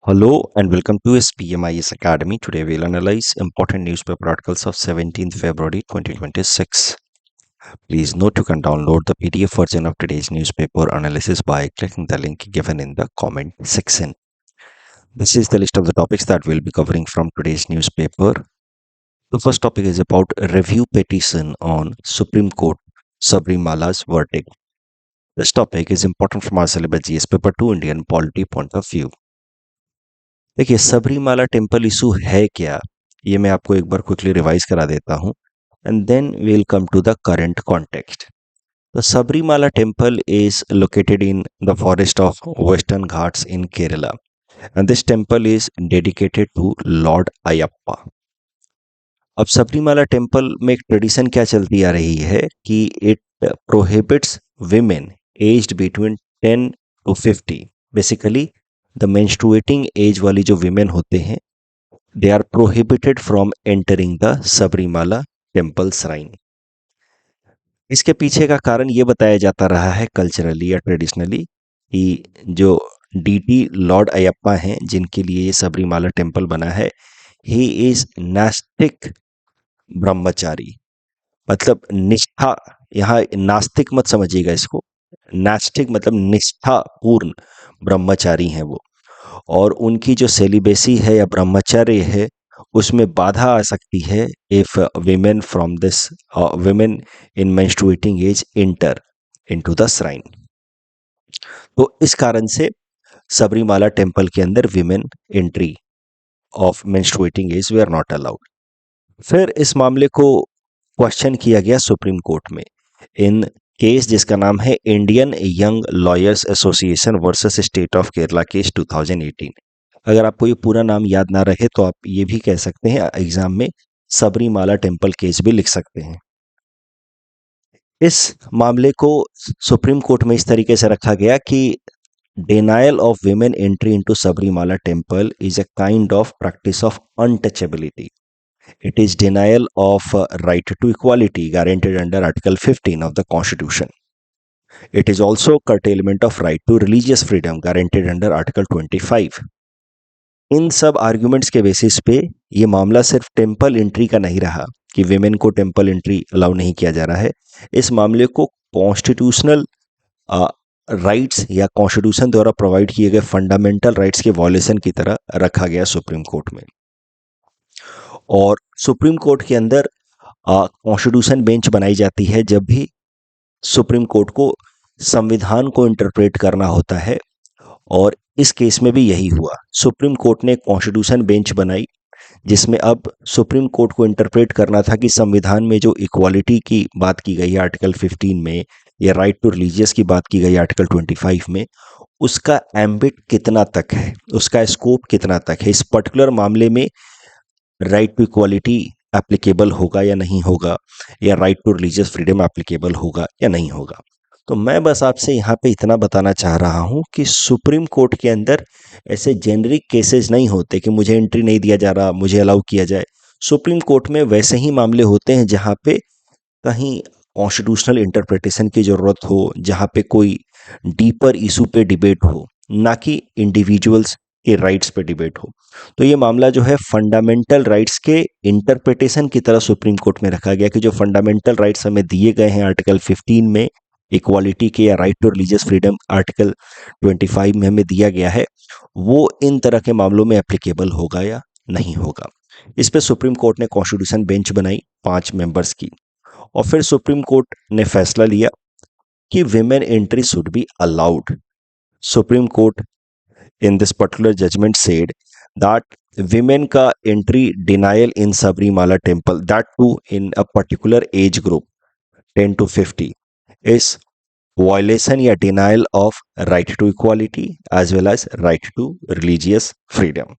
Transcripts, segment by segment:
Hello and welcome to SPMIS Academy. Today we'll analyze important newspaper articles of 17th February 2026. Please note you can download the PDF version of today's newspaper analysis by clicking the link given in the comment section. This is the list of the topics that we'll be covering from today's newspaper. The first topic is about a review petition on Supreme Court Sabrimala's verdict. This topic is important from our syllabus GS paper 2 Indian polity point of view. देखिए Sabarimala temple issue है क्या, ये मैं आपको एक बार quickly revise करा देता हूँ and then we will come to the current context. The Sabarimala temple is located in the forest of Western Ghats in Kerala and this temple is dedicated to Lord Ayyappa. अब सबरीमाला टेम्पल में एक ट्रेडिशन क्या चलती आ रही है कि it prohibits women aged between 10 to 50. Basically the menstruating age वाली जो विमेन होते हैं they are prohibited from entering the Sabarimala temple shrine. इसके पीछे का कारण ये बताया जाता रहा है कल्चरली या ट्रेडिशनली कि जो डीटी लॉर्ड अयप्पा हैं जिनके लिए ये सबरीमाला टेम्पल बना है, ही इज नास्तिक ब्रह्मचारी. मतलब निष्ठा, यहाँ नास्तिक मत समझिएगा इसको, नास्तिक मतलब निष्ठा पूर्ण ब्रह्मचारी हैं वो, और उनकी जो सेलिबेसी है या ब्रह्मचर्य है उसमें बाधा आ सकती है if women from this women in menstruating age enter into the shrine. तो इस कारण से सबरीमाला टेम्पल के अंदर women entry of menstruating age वे आर नॉट अलाउड. फिर इस मामले को क्वेश्चन किया गया सुप्रीम कोर्ट में इन केस जिसका नाम है Indian young lawyers association versus state of Kerala case 2018. अगर आपको ये पूरा नाम याद ना रहे तो आप ये भी कह सकते हैं एग्जाम में सबरीमाला टेम्पल केस भी लिख सकते हैं. इस मामले को सुप्रीम कोर्ट में इस तरीके से रखा गया कि denial of women entry into Sabrimala temple is a kind of practice of untouchability. It is denial of right to equality guaranteed under Article 15 of the Constitution. It is also curtailment of right to religious freedom guaranteed under Article 25. इन सब arguments के basis पे ये मामला सिर्फ temple entry का नहीं रहा कि विमेन को टेम्पल एंट्री अलाउ नहीं किया जा रहा है. इस मामले को कॉन्स्टिट्यूशनल राइट्स या कॉन्स्टिट्यूशन द्वारा प्रोवाइड किए गए फंडामेंटल राइट्स के वॉयलेशन की तरह रखा गया सुप्रीम कोर्ट में. और सुप्रीम कोर्ट के अंदर कॉन्स्टिट्यूशन बेंच बनाई जाती है जब भी सुप्रीम कोर्ट को संविधान को इंटरप्रेट करना होता है, और इस केस में भी यही हुआ. सुप्रीम कोर्ट ने कॉन्स्टिट्यूशन बेंच बनाई जिसमें अब सुप्रीम कोर्ट को इंटरप्रेट करना था कि संविधान में जो इक्वालिटी की बात की गई है आर्टिकल 15 में या राइट टू रिलीजियस की बात की गई आर्टिकल 25 में, उसका एम्बिट कितना तक है, उसका स्कोप कितना तक है. इस पर्टिकुलर मामले में राइट टू इक्वालिटी एप्लीकेबल होगा या नहीं होगा, या right to religious freedom applicable होगा या नहीं होगा. तो मैं बस आपसे यहाँ पे इतना बताना चाह रहा हूँ कि सुप्रीम कोर्ट के अंदर ऐसे जेनरिक केसेस नहीं होते कि मुझे एंट्री नहीं दिया जा रहा, मुझे अलाउ किया जाए. सुप्रीम कोर्ट में वैसे ही मामले होते हैं जहाँ पे कहीं कॉन्स्टिट्यूशनल इंटरप्रिटेशन की ज़रूरत हो, जहाँ पे कोई डीपर इशू पे डिबेट हो, ना कि इंडिविजुअल्स के राइट्स पे डिबेट हो. तो ये मामला जो है फंडामेंटल राइट्स के इंटरप्रिटेशन की तरह सुप्रीम कोर्ट में रखा गया कि जो फंडामेंटल राइट्स हमें दिए गए हैं आर्टिकल 15 में इक्वालिटी के या right to religious freedom article 25 में हमें दिया गया है, वो इन तरह के मामलों में एप्लीकेबल होगा या नहीं होगा. इस पे सुप्रीम कोर्ट ने कॉन्स्टिट्यूशन बेंच बनाई 5 मेंबर्स की, और फिर सुप्रीम कोर्ट ने फैसला लिया कि women entry should be allowed. Supreme court in this particular judgment said that women का entry denial in Sabrimala temple, that too in a particular age group 10 to 50, is violation या denial of right to equality as well as right to religious freedom.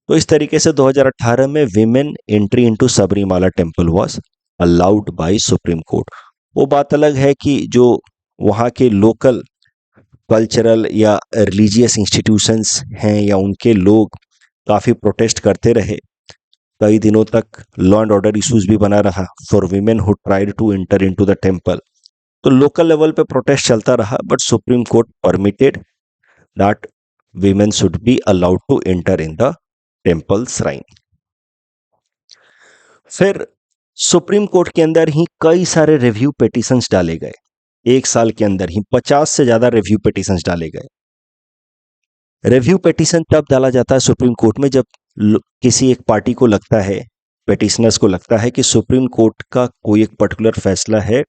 तो इस तरीके से 2018 में women entry into Sabrimala temple was allowed by Supreme Court. वो बात अलग है कि जो वहाँ के लोकल कल्चरल या रिलीजियस इंस्टीट्यूशंस हैं या उनके लोग काफ़ी प्रोटेस्ट करते रहे, कई दिनों तक लॉ एंड ऑर्डर इश्यूज भी बना रहा for women who tried to enter into the temple. तो लोकल लेवल पे प्रोटेस्ट चलता रहा, but Supreme Court permitted that women should be allowed to enter in the temple shrine. फिर supreme court के अंदर ही कई सारे रिव्यू पिटीशंस डाले गए। एक साल के अंदर ही 50 से ज्यादा रिव्यू पिटीशंस डाले गए। रिव्यू पिटीशन तब डाला जाता है सुप्रीम कोर्ट में जब किसी एक पार्टी को लगता है, पिटिशनर्स को लगता है कि सुप्रीम कोर्ट का कोई एक पर्टिकुलर फैसला है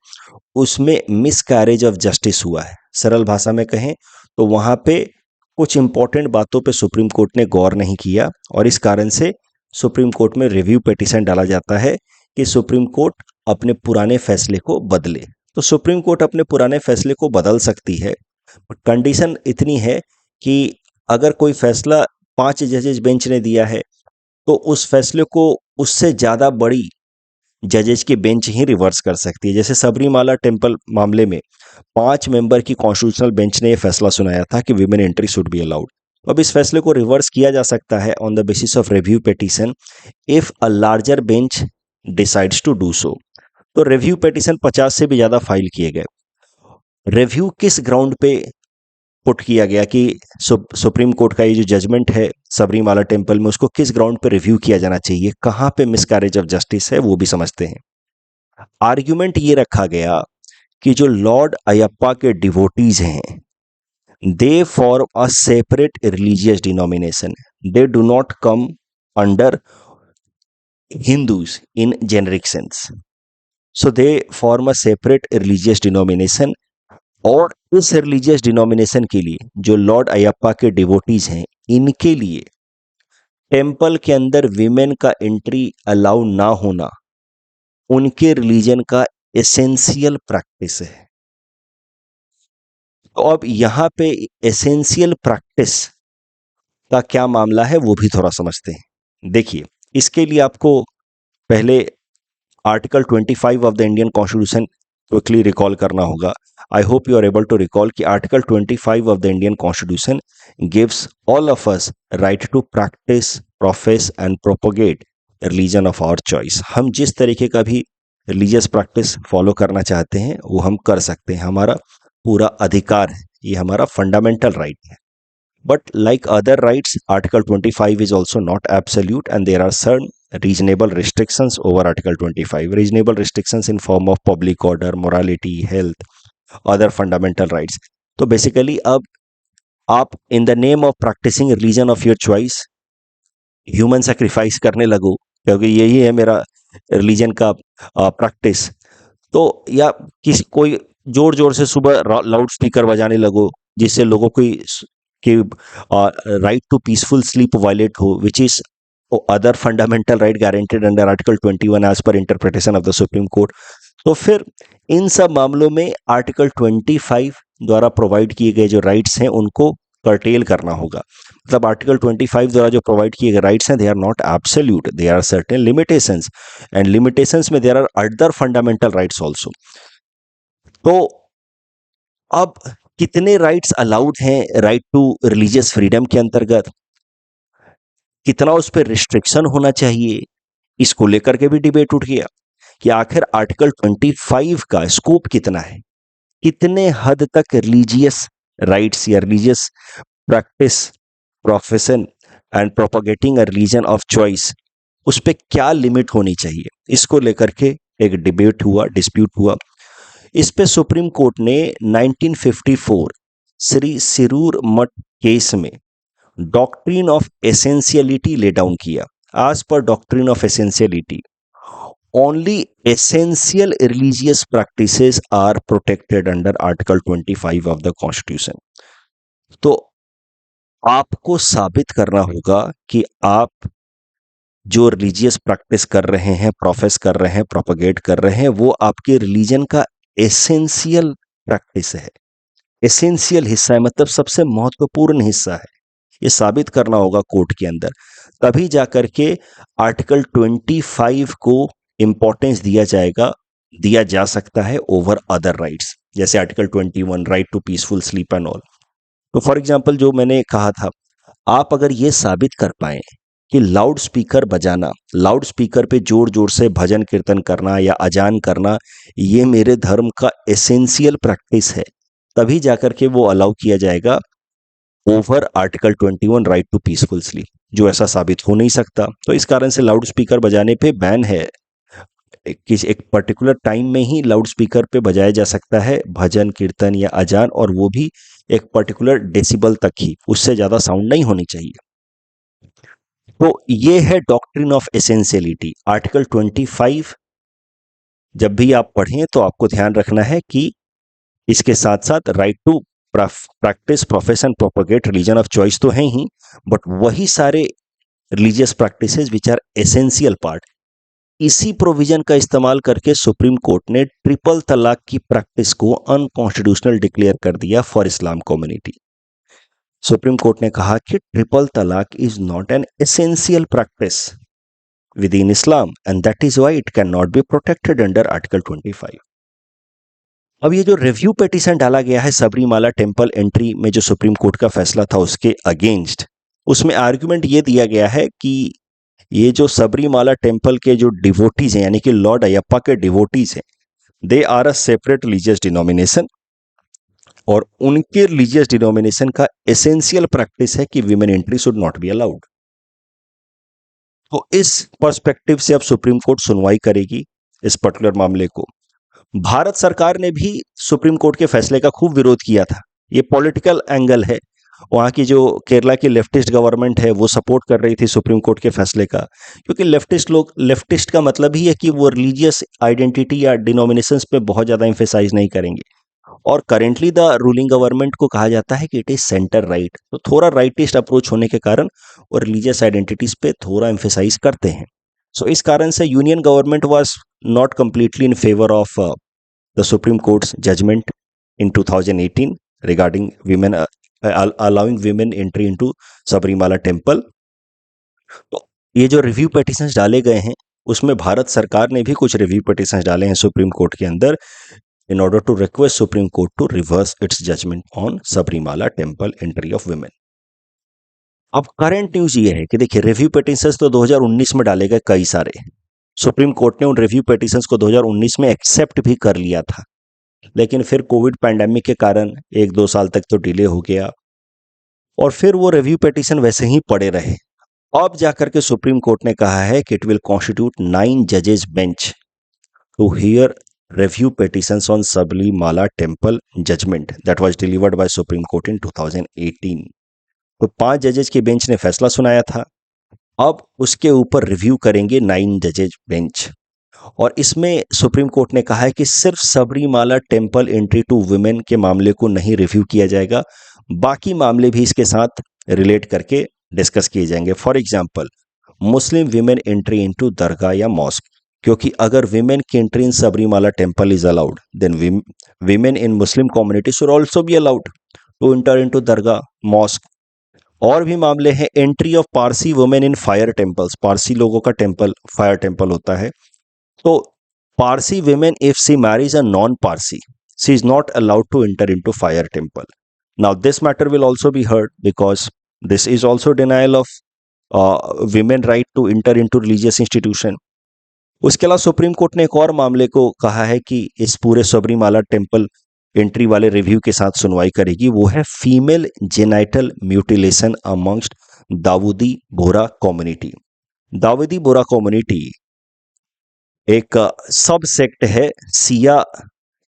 उसमें मिसकैरेज ऑफ जस्टिस हुआ है। सरल भाषा में कहें तो वहां पे कुछ इंपॉर्टेंट बातों पे सुप्रीम कोर्ट ने गौर नहीं किया और इस कारण से सुप्रीम कोर्ट में रिव्यू पिटीशन डाला जाता है कि सुप्रीम कोर्ट अपने पुराने फैसले को बदले। तो सुप्रीम कोर्ट अपने पुराने फैसले को बदल सकती है, कंडीशन इतनी है कि अगर कोई फैसला 5 जजेस बेंच ने दिया है तो उस फैसले को उससे ज्यादा बड़ी जजेस की बेंच ही रिवर्स कर सकती है। जैसे सबरीमाला टेम्पल मामले में 5 मेंबर की कॉन्स्टिट्यूशनल बेंच ने यह फैसला सुनाया था कि women entry should be allowed. अब इस फैसले को रिवर्स किया जा सकता है on the basis of review petition if a larger bench decides to do so. तो रिव्यू पिटीशन 50 से भी ज्यादा फाइल किए गए। रिव्यू किस ग्राउंड पे पुट किया गया कि सुप्रीम कोर्ट का ये जो जजमेंट है सबरीमाला टेम्पल में उसको किस ग्राउंड पे रिव्यू किया जाना चाहिए, कहां पे मिसकैरेज ऑफ जस्टिस है वो भी समझते हैं। आर्ग्यूमेंट ये रखा गया कि जो लॉर्ड अयप्पा के डिवोटीज हैं they form a separate religious denomination, they do not come under Hindus in generic sense, so they form a separate religious denomination. और इस रिलीजियस डिनोमिनेशन के लिए जो लॉर्ड अयप्पा के डिवोटीज हैं इनके लिए टेम्पल के अंदर विमेन का एंट्री अलाउ ना होना उनके रिलीजन का एसेंशियल प्रैक्टिस है। तो अब यहां पे एसेंशियल प्रैक्टिस का क्या मामला है वो भी थोड़ा समझते हैं। देखिए, इसके लिए आपको पहले article 25 of the Indian constitution quickly recall करना होगा। I hope you are able to recall कि article 25 of the Indian constitution gives all of us right to practice, profess and propagate religion of our choice. हम जिस तरीके का भी religious practice follow करना चाहते हैं वो हम कर सकते हैं, हमारा पूरा अधिकार है, ये हमारा फंडामेंटल राइट है। But like other rights, Article 25 is also not absolute and there are certain reasonable restrictions over Article 25. Reasonable restrictions in form of public order, morality, health, other fundamental rights. तो basically अब आप in the name of practicing religion of your choice, human sacrifice करने लगो क्योंकि यही है मेरा religion का प्रैक्टिस, तो या किसी कोई जोर जोर से सुबह लाउड स्पीकर बजाने लगो जिससे लोगों की right to peaceful sleep violate हो, which is other fundamental right guaranteed under article 21 as per interpretation of the Supreme Court. तो फिर इन सब मामलों में आर्टिकल 25 द्वारा प्रोवाइड किए गए जो राइट्स हैं उनको कर्टेल करना होगा। मतलब आर्टिकल 25 द्वारा जो प्रोवाइड किए गए राइट्स हैं they are not absolute, they are certain limitations and limitations में there are other fundamental rights also. तो अब कितने राइट्स अलाउड हैं राइट टू रिलीजियस फ्रीडम के अंतर्गत, कितना उस पर रिस्ट्रिक्शन होना चाहिए, इसको लेकर के भी डिबेट उठ गया कि आखिर आर्टिकल 25 का स्कोप कितना है, कितने हद तक रिलीजियस राइट्स या religious practice, profession and propagating a religion of choice उस पर क्या लिमिट होनी चाहिए, इसको लेकर के एक डिबेट हुआ, डिस्प्यूट हुआ। इस पे सुप्रीम कोर्ट ने 1954 श्री सिरूर मठ केस में doctrine of essentiality lay down किया। आज पर doctrine of essentiality only essential religious practices are protected under article 25 of the constitution. तो आपको साबित करना होगा कि आप जो रिलीजियस प्रैक्टिस कर रहे हैं, प्रोफेस कर रहे हैं, प्रोपोगेट कर रहे हैं, वो आपके रिलीजन का एसेंशियल प्रैक्टिस है, एसेंशियल हिस्सा है, मतलब सबसे महत्वपूर्ण हिस्सा है। ये साबित करना होगा कोर्ट के अंदर, तभी जाकर के आर्टिकल 25 को इंपॉर्टेंस दिया जा सकता है ओवर अदर राइट्स, जैसे article 21 right to peaceful sleep and all. तो फॉर एग्जाम्पल जो मैंने कहा था, आप अगर ये साबित कर पाए कि लाउड स्पीकर बजाना, लाउड स्पीकर पे जोर जोर से भजन कीर्तन करना या अजान करना ये मेरे धर्म का एसेंशियल प्रैक्टिस है, तभी जाकर के वो अलाउ किया जाएगा over article 21 right to peaceful sleep, जो ऐसा साबित हो नहीं सकता। तो इस कारण से लाउड स्पीकर बजाने पे बैन है। एक पर्टिकुलर टाइम में ही लाउड स्पीकर पे बजाया जा सकता है भजन कीर्तन या अजान, और वो भी एक पर्टिकुलर डेसिबल तक ही, उससे ज्यादा साउंड नहीं होनी चाहिए। तो ये है डॉक्ट्रिन ऑफ एसेंशियलिटी, आर्टिकल 25। जब भी आप पढ़ें तो आपको ध्यान रखना है कि इसके साथ साथ right to practice profession propagate religion of choice तो है ही, बट वही सारे religious practices which are essential part. इसी प्रोविजन का इस्तेमाल करके सुप्रीम कोर्ट ने ट्रिपल तलाक की प्रैक्टिस को अनकॉन्स्टिट्यूशनल डिक्लेयर कर दिया for Islam community. Supreme Court ने कहा कि ट्रिपल तलाक is not an essential practice with in Islam and that is why it can not be protected under article 25। अब ये जो रिव्यू पिटीशन डाला गया है सबरीमाला टेम्पल एंट्री में, जो सुप्रीम कोर्ट का फैसला था उसके अगेंस्ट, उसमें आर्गुमेंट ये दिया गया है कि ये जो सबरीमाला टेम्पल के जो डिवोटीज हैं, यानी कि लॉर्ड अयप्पा के डिवोटीज हैं, they are a separate religious denomination, और उनके रिलीजियस डिनोमिनेशन का एसेंशियल प्रैक्टिस है कि women entry should not be allowed. तो इस पर्सपेक्टिव से अब सुप्रीम कोर्ट सुनवाई करेगी इस पर्टिकुलर मामले को। भारत सरकार ने भी सुप्रीम कोर्ट के फैसले का खूब विरोध किया था। ये पॉलिटिकल एंगल है। वहाँ की जो केरला की लेफ्टिस्ट गवर्नमेंट है वो सपोर्ट कर रही थी सुप्रीम कोर्ट के फैसले का, क्योंकि लेफ्टिस्ट का मतलब ही है कि वो रिलीजियस आइडेंटिटी या डिनोमिनेशंस पे बहुत ज़्यादा एम्फेसाइज नहीं करेंगे। और करेंटली द रूलिंग गवर्नमेंट को कहा जाता है कि इट इज सेंटर राइट, तो थोड़ा राइटिस्ट अप्रोच होने के कारण और रिलीजियस आइडेंटिटीज पे थोड़ा एम्फेसाइज करते हैं। सो इस कारण से union government was not completely in favour of the Supreme Court's judgment in 2018 regarding women allowing women entry into Sabrimala temple। तो ये जो रिव्यू पिटिशंस डाले गए हैं उसमें भारत सरकार ने भी कुछ रिव्यू पिटिशंस डाले हैं सुप्रीम कोर्ट के अंदर, in order to request Supreme Court to reverse its judgment on Sabrimala temple entry of women। अब करंट न्यूज ये है कि देखिए, रिव्यू पिटिशंस तो 2019 में डाले गए कई सारे। सुप्रीम कोर्ट ने उन रिव्यू पिटिशंस को 2019 में एक्सेप्ट भी कर लिया था, लेकिन फिर कोविड पैंडेमिक के कारण 1-2 साल तक तो डिले हो गया, और फिर वो रिव्यू पिटिशन वैसे ही पड़े रहे। अब जाकर के सुप्रीम कोर्ट ने कहा है कि इट विल कॉन्स्टिट्यूट 9 जजेस bench to hear review petitions on Sabarimala temple judgment that was delivered by Supreme Court in 2018। तो 5 जजेस के बेंच ने फैसला सुनाया था, अब उसके ऊपर रिव्यू करेंगे 9 जजेस बेंच। और इसमें सुप्रीम कोर्ट ने कहा है कि सिर्फ Sabarimala temple entry to women के मामले को नहीं रिव्यू किया जाएगा, बाकी मामले भी इसके साथ रिलेट करके डिस्कस किए जाएंगे। For example, Muslim women entry into दरगाह या मॉस्क, क्योंकि अगर विमेन की entry in Sabarimala temple is allowed, then women in Muslim community should also be allowed to enter into दरगाह मॉस्क। और भी मामले हैं, entry of Parsi women in fire temples, Parsi लोगों का टेम्पल फायर टेम्पल होता है, तो Parsi women, if she marries a non-Parsi, she is not allowed to enter into fire temple. Now this matter will also be heard because this is also denial of women right to enter into religious institution। उसके अलावा supreme Court ने एक और मामले को कहा है कि इस पूरे सबरीमाला टेम्पल एंट्री वाले रिव्यू के साथ सुनवाई करेगी, वो है female genital mutilation amongst Dawoodi Bohra community. Dawoodi Bohra community एक सब सेक्ट है सिया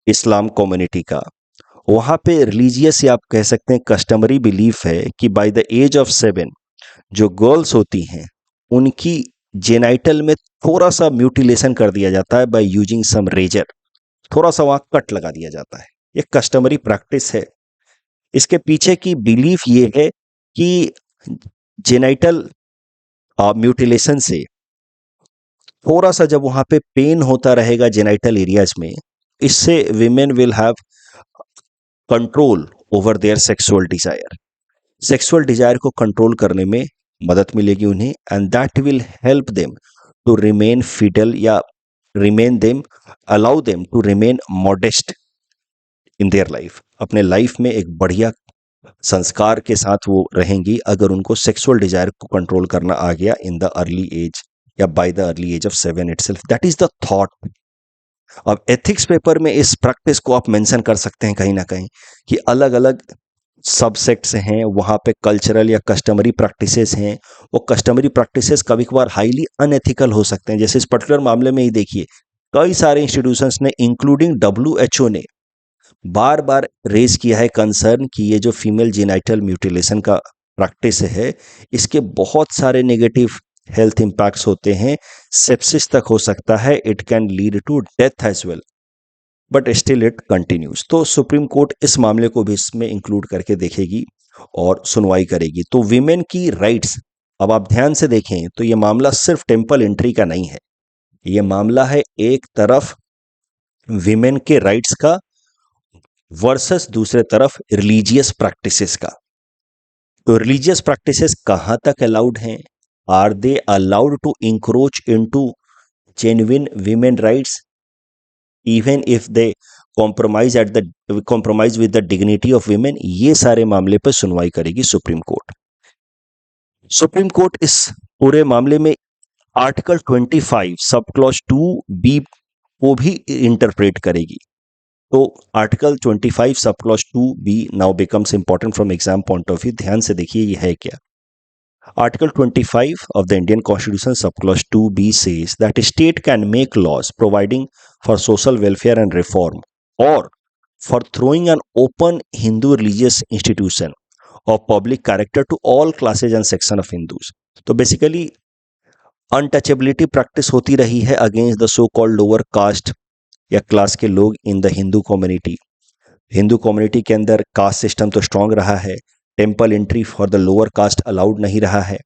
इस्लाम कम्युनिटी का। वहाँ पे रिलीजियस या आप कह सकते हैं कस्टमरी बिलीफ है कि बाय द एज ऑफ 7 जो गर्ल्स होती हैं उनकी जेनाइटल में थोड़ा सा म्यूटिलेशन कर दिया जाता है बाय यूजिंग सम रेजर, थोड़ा सा वहाँ कट लगा दिया जाता है। ये कस्टमरी प्रैक्टिस है। इसके पीछे की बिलीफ ये है कि जेनाइटल म्यूटिलेशन से थोड़ा सा जब वहां पे पेन होता रहेगा जेनाइटल एरियाज में, इससे women will have control over their sexual desire, sexual desire को कंट्रोल करने में मदद मिलेगी उन्हें, and that will help them to remain fiddle या remain them allow them to remain modest in their life. अपने लाइफ में एक बढ़िया संस्कार के साथ वो रहेंगी अगर उनको सेक्सुअल डिजायर को कंट्रोल करना आ गया इन द अर्ली एज या by the early age of 7 itself. That is the thought. अब एथिक्स पेपर में इस प्रैक्टिस को आप मेंशन कर सकते हैं कहीं ना कहीं कि अलग अलग सबसेक्ट्स हैं, वहाँ पे कल्चरल या कस्टमरी प्रैक्टिसेस हैं। वो कस्टमरी प्रैक्टिसेस कभी कभार हाईली अनएथिकल हो सकते हैं। जैसे इस पर्टिकुलर मामले में ही देखिए, कई सारे इंस्टीट्यूशंस ने इंक्लूडिंग डब्ल्यूएचओ ने बार बार रेज किया है कंसर्न कि ये जो फीमेल जेनाइटल म्यूटिलेशन का प्रैक्टिस है, इसके बहुत सारे नेगेटिव हेल्थ इंपैक्ट्स होते हैं, सेप्सिस तक हो सकता है, it can lead to death as well, but still it continues. तो सुप्रीम कोर्ट इस मामले को भी इसमें इंक्लूड करके देखेगी और सुनवाई करेगी। तो विमेन की राइट्स, अब आप ध्यान से देखें तो ये मामला सिर्फ टेम्पल एंट्री का नहीं है, ये मामला है एक तरफ विमेन के राइट्स का वर्सेस दूसरे तरफ रिलीजियस प्रैक्टिसेस का। तो रिलीजियस प्रैक्टिसेस कहां तक अलाउड हैं? Are they allowed to encroach into genuine women rights even if they compromise with the dignity of women? ये सारे मामले पर सुनवाई करेगी सुप्रीम कोर्ट। सुप्रीम कोर्ट इस पूरे मामले में आर्टिकल 25 सब क्लॉज 2B को भी इंटरप्रेट करेगी। तो आर्टिकल 25 सब clause 2B now becomes important from exam point of view. ध्यान से देखिए ये है क्या। Article 25 of the Indian Constitution, subclause 2B, says that a state can make laws providing for social welfare and reform, or for throwing an open Hindu religious institution of public character to all classes and sections of Hindus. तो basically untouchability practice होती रही है against the so called lower cast या class के लोग in the Hindu community. Hindu community के अंदर caste system तो स्ट्रांग रहा है, temple entry for the lower caste allowed नहीं रहा है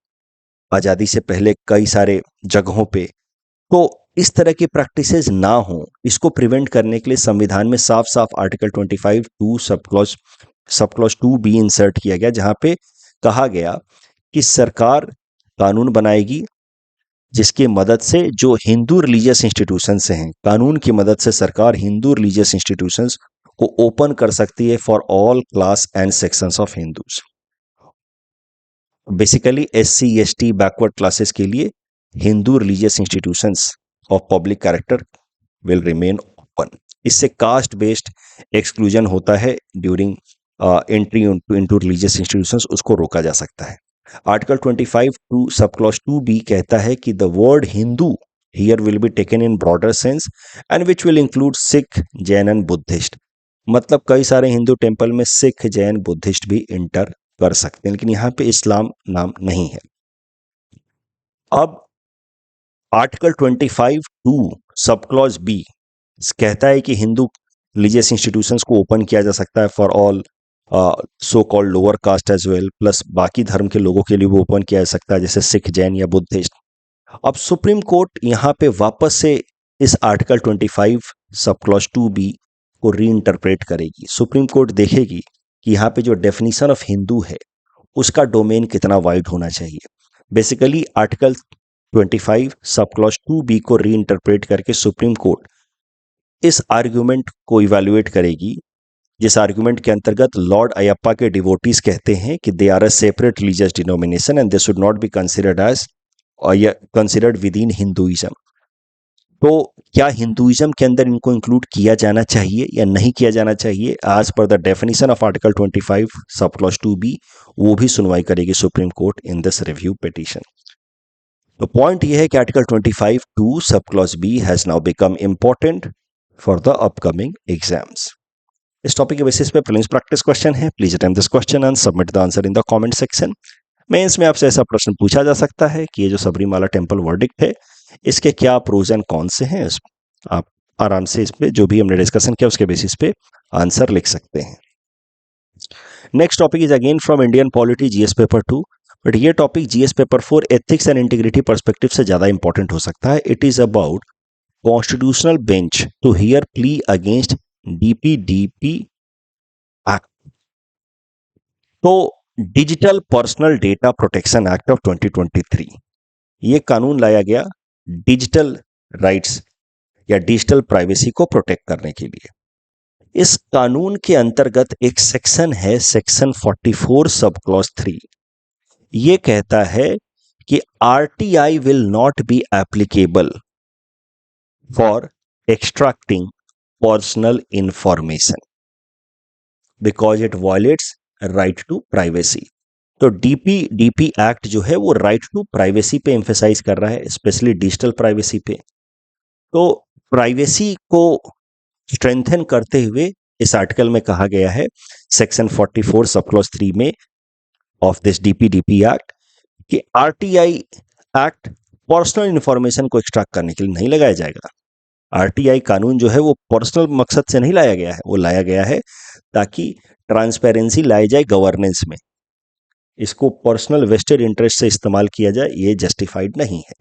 आज़ादी से पहले कई सारे जगहों पे। तो इस तरह की प्रैक्टिसेस ना हो, इसको प्रिवेंट करने के लिए संविधान में साफ साफ article 25 two sub clause 2B insert किया गया, जहां पे कहा गया कि सरकार कानून बनाएगी जिसकी मदद से जो हिंदू रिलीजियस इंस्टीट्यूशंस हैं, कानून की मदद से सरकार हिंदू रिलीजियस इंस्टीट्यूशंस को ओपन कर सकती है for all class and sections of Hindus. Basically SC ST backward classes के लिए Hindu religious institutions of public character will remain open. इससे कास्ट बेस्ड एक्सक्लूजन होता है during entry into religious institutions, उसको रोका जा सकता है। Article 25 two sub clause 2B कहता है कि the word Hindu here will be taken in broader sense and which will include Sikh, Jain and Buddhist. मतलब कई सारे हिंदू टेम्पल में सिख, जैन, बुद्धिस्ट भी इंटर कर सकते हैं, लेकिन यहां पे इस्लाम नाम नहीं है। अब article 25 two sub clause B कहता है कि हिंदू रिलीजियस इंस्टीट्यूशंस को ओपन किया जा सकता है for all so called lower caste as well, plus बाकी धर्म के लोगों के लिए भी ओपन किया जा सकता है जैसे सिख, जैन या बुद्धिस्ट। अब सुप्रीम कोर्ट यहाँ पे वापस से इस आर्टिकल 25 सब क्लॉज 2B को री इंटरप्रेट करेगी। सुप्रीम कोर्ट देखेगी कि यहाँ पे जो डेफिनेशन ऑफ हिंदू है उसका डोमेन कितना वाइड होना चाहिए। बेसिकली आर्टिकल 25 सब क्लॉज 2B को री इंटरप्रेट करके सुप्रीम कोर्ट इस आर्ग्यूमेंट को इवैल्यूएट करेगी, जिस आर्ग्यूमेंट के अंतर्गत लॉर्ड अयप्पा के डिवोटीज कहते हैं कि they are a separate religious denomination and they should not be considered as considered within Hinduism. तो क्या हिंदुइज्म के अंदर इनको इंक्लूड किया जाना चाहिए या नहीं किया जाना चाहिए as per the definition of article 25 सब क्लॉज 2B, वो भी सुनवाई करेगी Supreme Court in this review petition. तो पॉइंट ये है कि article 25 two sub clause B has now become important for the upcoming exams. इस टॉपिक के बेसिस पे प्रीलिम्स प्रैक्टिस क्वेश्चन है। Please attempt this question and submit the answer in the comment section. Mains में आपसे ऐसा प्रश्न पूछा जा सकता है कि ये जो सबरीमाला टेम्पल वर्डिक्ट है इसके क्या प्रोज एंड कॉन्स से हैं। आप आराम से इस पे जो भी हमने डिस्कशन किया उसके बेसिस पे आंसर लिख सकते हैं। Next topic is again from Indian polity GS paper 2, but ये topic GS paper 4 ethics and integrity perspective से ज्यादा इंपॉर्टेंट हो सकता है। It is about constitutional bench to hear plea against DPDP act. तो digital personal data protection act of 2023, ये कानून लाया गया डिजिटल राइट्स या डिजिटल प्राइवेसी को प्रोटेक्ट करने के लिए। इस कानून के अंतर्गत एक सेक्शन है, सेक्शन 44 सब क्लॉज 3। ये कहता है कि RTI will not be applicable for extracting personal information because it violates right to privacy. तो डीपी एक्ट जो है वो राइट टू प्राइवेसी पे एम्फेसाइज कर रहा है, स्पेशली डिजिटल प्राइवेसी पे। तो प्राइवेसी को स्ट्रेंथन करते हुए इस आर्टिकल में कहा गया है सेक्शन 44 सब क्लॉज 3 में ऑफ दिस डीपी एक्ट कि आरटीआई एक्ट पर्सनल इंफॉर्मेशन को एक्सट्रैक्ट करने के लिए नहीं लगाया जाएगा। आरटीआई कानून जो है वो पर्सनल मकसद से नहीं लाया गया है, वो लाया गया है ताकि ट्रांसपेरेंसी लाई जाए गवर्नेंस में। इसको पर्सनल वेस्टेड इंटरेस्ट से इस्तेमाल किया जाए ये जस्टिफाइड नहीं है।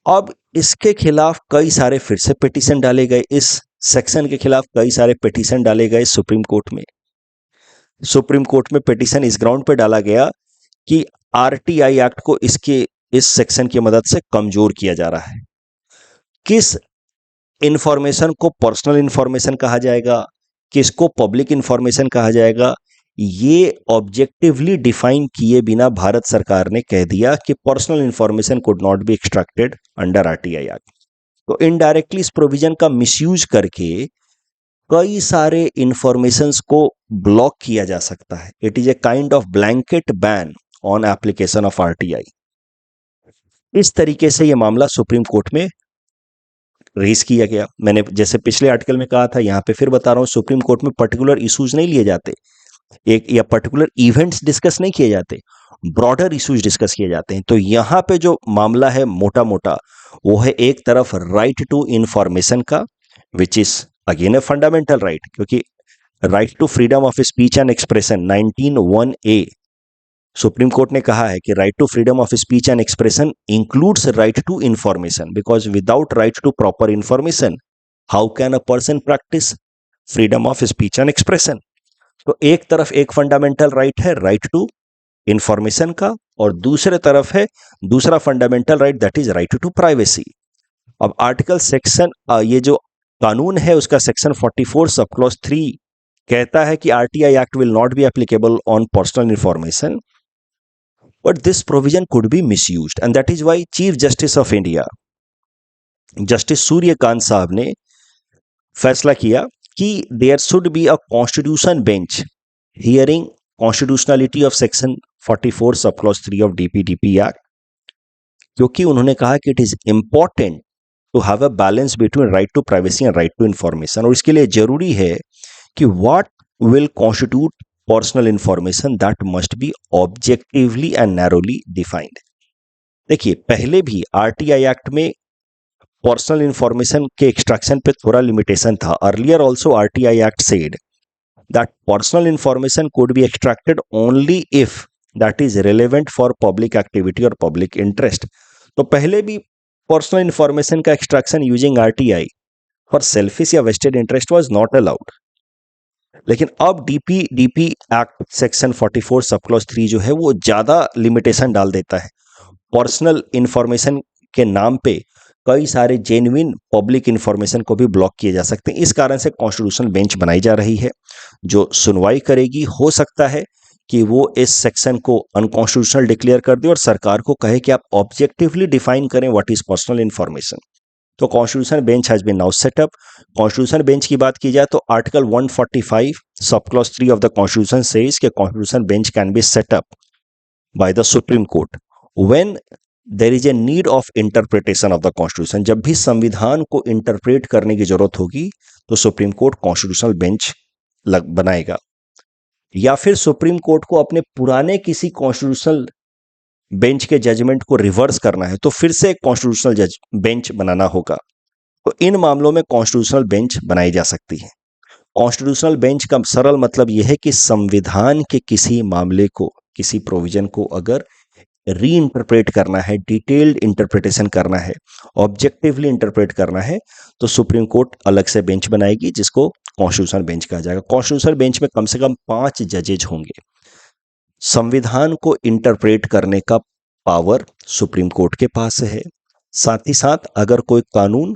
अब इसके खिलाफ कई सारे फिर से पिटीशन डाले गए, इस सेक्शन के खिलाफ कई सारे पिटीशन डाले गए सुप्रीम कोर्ट में। सुप्रीम कोर्ट में पिटीशन इस ग्राउंड पे डाला गया कि आरटीआई एक्ट को इसके इस सेक्शन की मदद से कमजोर किया जा रहा है। किस इंफॉर्मेशन को पर्सनल इंफॉर्मेशन कहा जाएगा, किसको पब्लिक इंफॉर्मेशन कहा जाएगा, ये ऑब्जेक्टिवली डिफाइन किए बिना भारत सरकार ने कह दिया कि personal information could not be extracted under RTI act. तो इनडायरेक्टली इस प्रोविजन का मिसयूज करके कई सारे इंफॉर्मेशंस को ब्लॉक किया जा सकता है। It is a kind of blanket ban on application of RTI. इस तरीके से यह मामला सुप्रीम कोर्ट में रेज किया गया। मैंने जैसे पिछले आर्टिकल में कहा था, यहां पे फिर बता रहा हूं, सुप्रीम कोर्ट में पर्टिकुलर इश्यूज नहीं लिए जाते, एक या पर्टिकुलर इवेंट्स डिस्कस नहीं किए जाते, ब्रॉडर इश्यूज डिस्कस किए जाते हैं। तो यहां पे जो मामला है मोटा मोटा वो है एक तरफ राइट टू इंफॉर्मेशन का, which is again a fundamental right, क्योंकि right to freedom of speech and expression 19(1)(a Supreme Court ने कहा है कि right to freedom of speech and expression includes right to information, because without right to proper information how can a person practice freedom of speech and expression. तो एक तरफ एक fundamental right है right to information का, और दूसरे तरफ है दूसरा fundamental right that is right to privacy. अब आर्टिकल सेक्शन ये जो कानून है उसका सेक्शन 44 सब क्लॉज 3 कहता है कि RTI act will not be applicable on personal information, but this provision could be misused, and that is why Chief Justice of India justice Suryakant साहब ने फैसला किया कि there should be a constitution bench hearing constitutionality of section 44 sub clause 3 of DP act, क्योंकि उन्होंने कहा कि it is important to have a balance between right to privacy and right to information, और इसके लिए जरूरी है कि what will constitute personal information that must be objectively and narrowly defined. देखिए, पहले भी आरटीआई एक्ट में पर्सनल इंफॉर्मेशन के एक्सट्रैक्शन पे थोड़ा लिमिटेशन था। Earlier also RTI act said that personal information could be extracted only if that is relevant for public activity और public interest. तो पहले भी पर्सनल इंफॉर्मेशन का extraction using RTI for selfish या vested interest was not allowed. लेकिन अब DP act section 44 sub clause 3 जो है वो ज्यादा लिमिटेशन डाल देता है। पर्सनल इंफॉर्मेशन के नाम पे कई सारे जेन्युइन पब्लिक इंफॉर्मेशन को भी ब्लॉक किए जा सकते हैं। इस कारण से कॉन्स्टिट्यूशनल बेंच बनाई जा रही है जो सुनवाई करेगी। हो सकता है कि वो इस सेक्शन को अनकॉन्स्टिट्यूशनल डिक्लेयर कर दे और सरकार को कहे कि आप ऑब्जेक्टिवली डिफाइन करें व्हाट इज पर्सनल इंफॉर्मेशन। तो constitution bench has been now setup. Constitution bench की बात की जाए तो article 145 sub clause 3 of the constitution says कि constitution bench can be setup by the Supreme Court when there is a need of interpretation of the constitution. जब भी संविधान को इंटरप्रेट करने की जरूरत होगी तो सुप्रीम कोर्ट कॉन्स्टिट्यूशनल बेंच बनाएगा, या फिर सुप्रीम कोर्ट को अपने पुराने किसी कॉन्स्टिट्यूशनल बेंच के जजमेंट को रिवर्स करना है तो फिर से एक कॉन्स्टिट्यूशनल बेंच बनाना होगा। तो इन मामलों में कॉन्स्टिट्यूशनल बेंच बनाई जा सकती है। कॉन्स्टिट्यूशनल बेंच का सरल मतलब यह है कि संविधान के किसी मामले को, किसी प्रोविजन को अगर री इंटरप्रेट करना है, डिटेल्ड इंटरप्रिटेशन करना है, ऑब्जेक्टिवली इंटरप्रेट करना है, तो सुप्रीम कोर्ट अलग से बेंच बनाएगी जिसको कॉन्स्टिट्यूशनल बेंच कहा जाएगा। कॉन्स्टिट्यूशनल बेंच में कम से कम 5 जजेज होंगे। संविधान को इंटरप्रेट करने का पावर सुप्रीम कोर्ट के पास है। साथ ही साथ अगर कोई कानून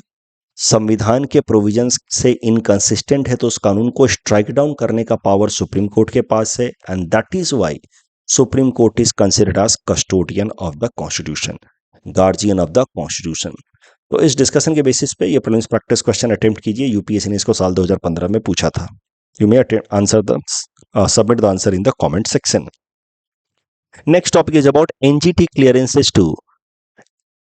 संविधान के प्रोविजंस से इनकंसिस्टेंट है तो उस कानून को स्ट्राइक डाउन करने का पावर सुप्रीम कोर्ट के पास है, and that is why Supreme Court is considered as custodian of the constitution, guardian of the constitution. तो इस डिस्कशन के बेसिस पे ये प्रीलिम्स प्रैक्टिस क्वेश्चन अटेम्प्ट कीजिए। यूपीएससी ने इसको साल 2015 में पूछा था। You may answer the submit the answer in the comment section. Next topic is about NGT clearances to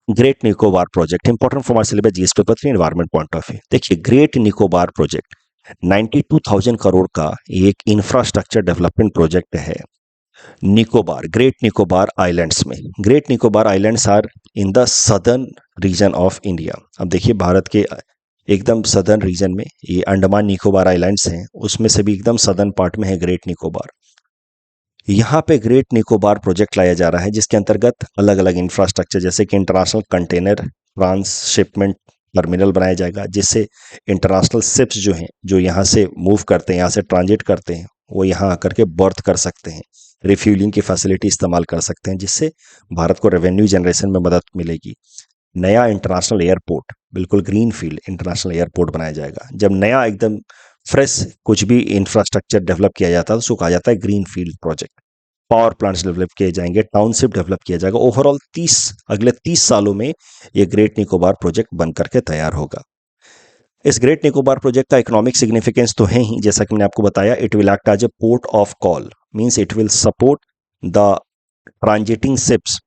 Great Nicobar project, important for syllabus GS paper 3 environment point of view. देखिए, Great Nicobar project 92,000 crore का एक infrastructure development project है Nicobar, Great Nicobar islands में। Great Nicobar islands are in the southern region of India. अब देखिए, भारत के एकदम southern reason में ये अंडमान निकोबार आइलैंड्स हैं, उसमें से भी एकदम सदर्न पार्ट में है ग्रेट निकोबार। यहाँ पे ग्रेट निकोबार प्रोजेक्ट लाया जा रहा है, जिसके अंतर्गत अलग अलग इंफ्रास्ट्रक्चर जैसे कि इंटरनेशनल कंटेनर ट्रांसशिपमेंट टर्मिनल बनाया जाएगा, जिससे इंटरनेशनल शिप्स जो हैं, जो यहाँ से मूव करते हैं, यहाँ से ट्रांजिट करते हैं, वो यहाँ आकर के बर्थ कर सकते हैं, रिफ्यूलिंग की फैसिलिटी इस्तेमाल कर सकते हैं, जिससे भारत को रेवेन्यू जनरेशन में मदद मिलेगी। नया इंटरनेशनल एयरपोर्ट, बिल्कुल ग्रीन फील्ड इंटरनेशनल एयरपोर्ट बनाया जाएगा। जब नया एकदम फ्रेश कुछ भी इंफ्रास्ट्रक्चर डेवलप किया जाता है तो उसको कहा जाता है green field project. Power plants develop किए जाएंगे, टाउनशिप डेवलप किया जाएगा। ओवरऑल अगले 30 सालों में ये ग्रेट निकोबार प्रोजेक्ट बन करके तैयार होगा। इस ग्रेट निकोबार प्रोजेक्ट का इकोनॉमिक सिग्निफिकेंस तो है ही, जैसा कि मैंने आपको बताया, it will act as a port of call, means it will support the transiting ships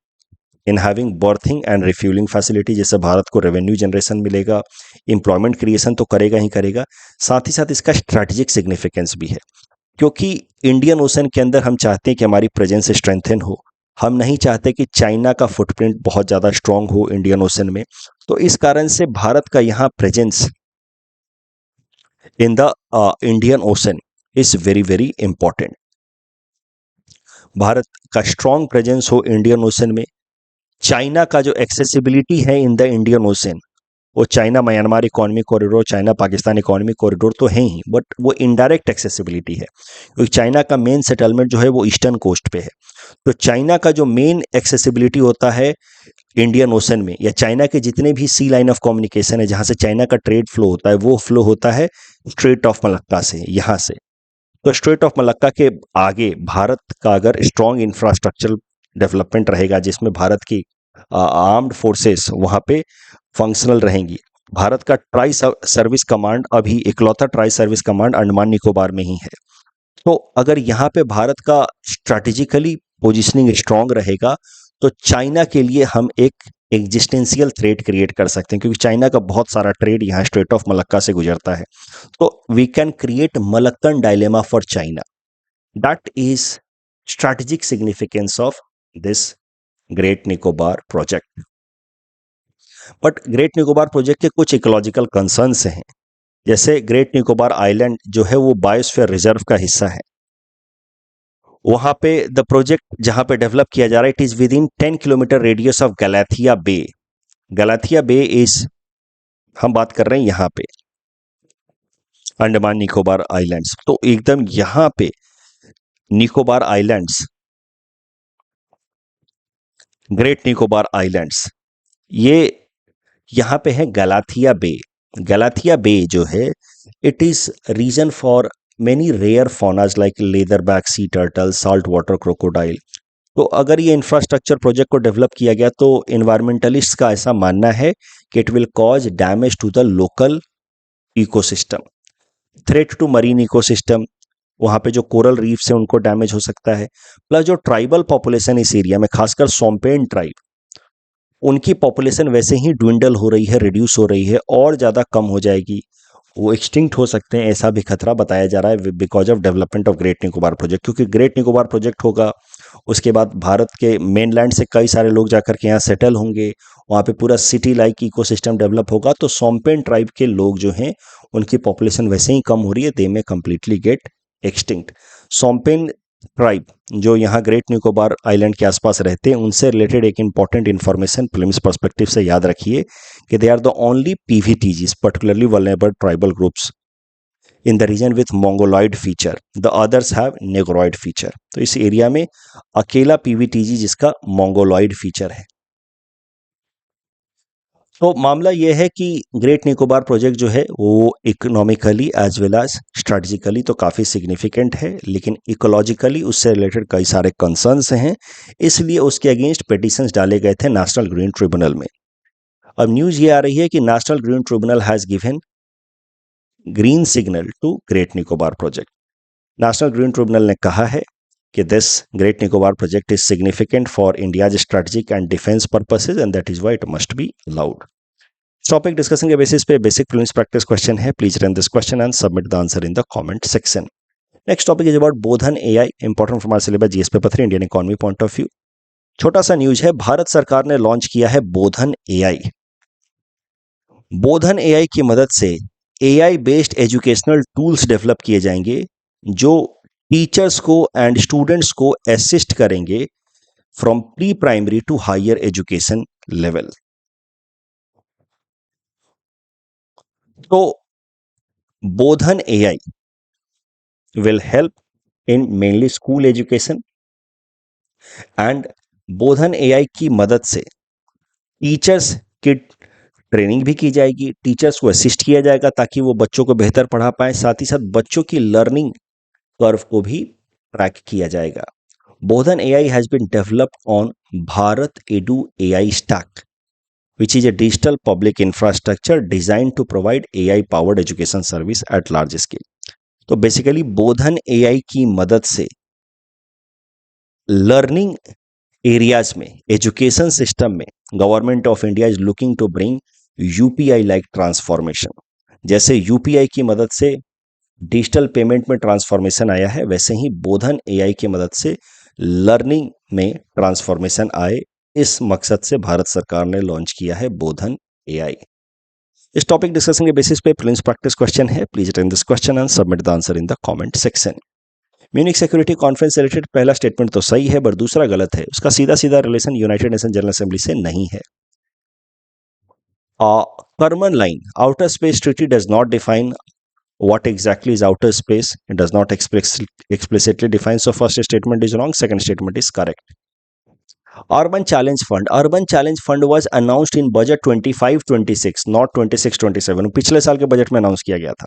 in having berthing and refuelling facility, जिससे भारत को रेवेन्यू जनरेशन मिलेगा, एम्प्लॉयमेंट क्रिएशन तो करेगा ही करेगा, साथ ही साथ इसका स्ट्रैटेजिक सिग्निफिकेंस भी है, क्योंकि इंडियन ओशन के अंदर हम चाहते हैं कि हमारी प्रेजेंस स्ट्रेंथन हो। हम नहीं चाहते कि चाइना का फुटप्रिंट बहुत ज़्यादा स्ट्रांग हो इंडियन ओशन में। तो इस कारण से भारत का यहाँ presence in the Indian ocean is very very important. Bharat का स्ट्रांग प्रेजेंस हो इंडियन ओशन में। चाइना का जो एक्सेसिबिलिटी है इन द इंडियन ओशन, वो China Myanmar economy corridor, China Pakistan economy corridor तो है ही, बट वो इनडायरेक्ट एक्सेसिबिलिटी है, क्योंकि चाइना का मेन सेटलमेंट जो है वो ईस्टर्न कोस्ट पे है। तो चाइना का जो मेन एक्सेसिबिलिटी होता है इंडियन ओशन में, या चाइना के जितने भी सी लाइन ऑफ कम्युनिकेशन है जहां से चाइना का ट्रेड फ्लो होता है, वो फ्लो होता है स्ट्रेट ऑफ मलक्का से, यहाँ से। तो स्ट्रेट ऑफ मलक्का के आगे भारत का अगर स्ट्रॉन्ग इंफ्रास्ट्रक्चर डेवलपमेंट रहेगा, जिसमें भारत की आर्म्ड फोर्सेस वहां पे फंक्शनल रहेंगी। भारत का ट्राई सर्विस कमांड, अभी इकलौता tri service command Andaman Nicobar में ही है। तो अगर यहाँ पे भारत का स्ट्रैटेजिकली पोजिशनिंग स्ट्रांग रहेगा, तो चाइना के लिए हम एक एग्जिस्टेंशियल थ्रेट क्रिएट कर सकते हैं, क्योंकि चाइना का बहुत सारा ट्रेड यहाँ स्ट्रेट ऑफ मलक्का से गुजरता है। तो we can create Malaccan dilemma for China. That is strategic significance of this great Nicobar project. But great Nicobar project के कुछ इकोलॉजिकल कंसर्न्स हैं, जैसे ग्रेट निकोबार आइलैंड जो है वो बायोस्फीयर रिजर्व का हिस्सा है। वहां पे द प्रोजेक्ट जहां पे डेवलप किया जा रहा है, it is within 10 kilometre radius of Galathea bay. Galathea bay is, हम बात कर रहे हैं यहाँ पे अंडमान निकोबार आइलैंड्स। तो एकदम यहाँ पे Nicobar islands, great Nicobar islands, ये यहाँ पे है गैलाथिया बे। गैलाथिया बे जो है, it is region for many rare faunas like leatherback sea turtle, salt water crocodile. तो अगर ये इंफ्रास्ट्रक्चर प्रोजेक्ट को डेवलप किया गया, तो इन्वायरमेंटलिस्ट का ऐसा मानना है कि it will cause damage to the local ecosystem, threat to marine ecosystem. वहाँ पे जो कोरल रीफ्स हैं उनको डैमेज हो सकता है। प्लस जो ट्राइबल पॉपुलेशन इस एरिया में, खासकर सोम्पेन ट्राइब, उनकी पॉपुलेशन वैसे ही ड्विंडल हो रही है, रिड्यूस हो रही है, और ज़्यादा कम हो जाएगी, वो एक्सटिंक्ट हो सकते हैं, ऐसा भी खतरा बताया जा रहा है because of development of great Nicobar project. क्योंकि ग्रेट निकोबार प्रोजेक्ट होगा, उसके बाद भारत के मेनलैंड से कई सारे लोग जाकर के यहाँ सेटल होंगे, वहाँ पे पूरा सिटी लाइक इकोसिस्टम डेवलप होगा। तो सोम्पेन ट्राइब के लोग जो हैं, उनकी पॉपुलेशन वैसे ही कम हो रही है, दे में completely get extinct. Shompen tribe जो यहाँ ग्रेट निकोबार आइलैंड के आसपास रहते हैं, उनसे रिलेटेड एक इंपॉर्टेंट इन्फॉर्मेशन प्रीलिम्स पर्सपेक्टिव से याद रखिए कि they are the only PVTGs, particularly vulnerable tribal groups in the region with mongoloid feature, the others have negroid feature. तो इस एरिया में अकेला पीवीटीजी जिसका मोंगोलॉइड फीचर है। तो मामला यह है कि ग्रेट निकोबार प्रोजेक्ट जो है वो economically as well as strategically तो काफ़ी सिग्निफिकेंट है, लेकिन इकोलॉजिकली उससे रिलेटेड कई सारे कंसर्न्स हैं, इसलिए उसके अगेंस्ट पिटीशंस डाले गए थे नेशनल ग्रीन ट्रिब्यूनल में। अब न्यूज़ ये आ रही है कि national green tribunal has given green signal to Great Nicobar project. National green tribunal ने कहा है कि this great Nicobar project is significant for India's strategic and defence purposes and that is why it must be allowed. Topic discussion के basis पे basic prelims practice question है। Please run this question and submit the answer in the comment section. Next topic is about Bodhan AI, important from our syllabus GS paper 3 Indian economy point of view. छोटा सा news है, भारत सरकार ने launch किया है बोधन AI. बोधन AI की मदद से AI based educational tools develop किए जाएंगे जो टीचर्स को एंड स्टूडेंट्स को असिस्ट करेंगे from pre primary to higher education level. तो Bodhan AI will help in mainly school education and Bodhan AI की मदद से टीचर्स की ट्रेनिंग भी की जाएगी, टीचर्स को असिस्ट किया जाएगा ताकि वो बच्चों को बेहतर पढ़ा पाए, साथ ही साथ बच्चों की लर्निंग कर्व को भी ट्रैक किया जाएगा। Bodhan AI has been developed on Bharat edu AI stack which is a digital public infrastructure designed to provide AI powered education service at large scale। तो बेसिकली बोधन एआई की मदद से लर्निंग एरियाज में, education system में government of India is looking to bring UPI like transformation. जैसे UPI की मदद से डिजिटल पेमेंट में ट्रांसफॉर्मेशन आया है, वैसे ही बोधन एआई की मदद से लर्निंग में ट्रांसफॉर्मेशन आए। इस मकसद से भारत सरकार ने लॉन्च किया है बोधन एआई। इस टॉपिक डिस्कशन के बेसिस पे प्रीलिम्स प्रैक्टिस क्वेश्चन है। Please attend this question and submit the answer in the comment section. Munich security conference से रिलेटेड पहला स्टेटमेंट तो सही है, बट दूसरा गलत है। उसका सीधा सीधा relation United nation general assembly से नहीं है। Karman line, outer space treaty does not define what exactly is outer space. It does not explicitly define. So first statement is wrong, second statement is correct. Urban Challenge Fund was announced in budget 25-26, not 26-27. पिछले साल के budget में announce किया गया था।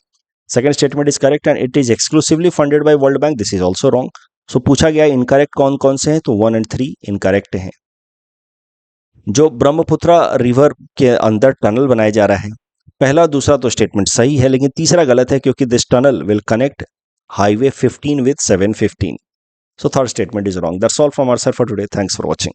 Second statement is correct and it is exclusively funded by World Bank. This is also wrong. So पूछा गया incorrect कौन कौन से हैं, तो 1 और 3 इनकरेक्ट हैं। जो ब्रह्मपुत्रा रिवर के अंदर टनल बनाया जा रहा है, पहला दूसरा तो स्टेटमेंट सही है, लेकिन तीसरा गलत है क्योंकि this tunnel will connect highway 15 with 715। So third statement is wrong. That's all from our side for today. Thanks for watching.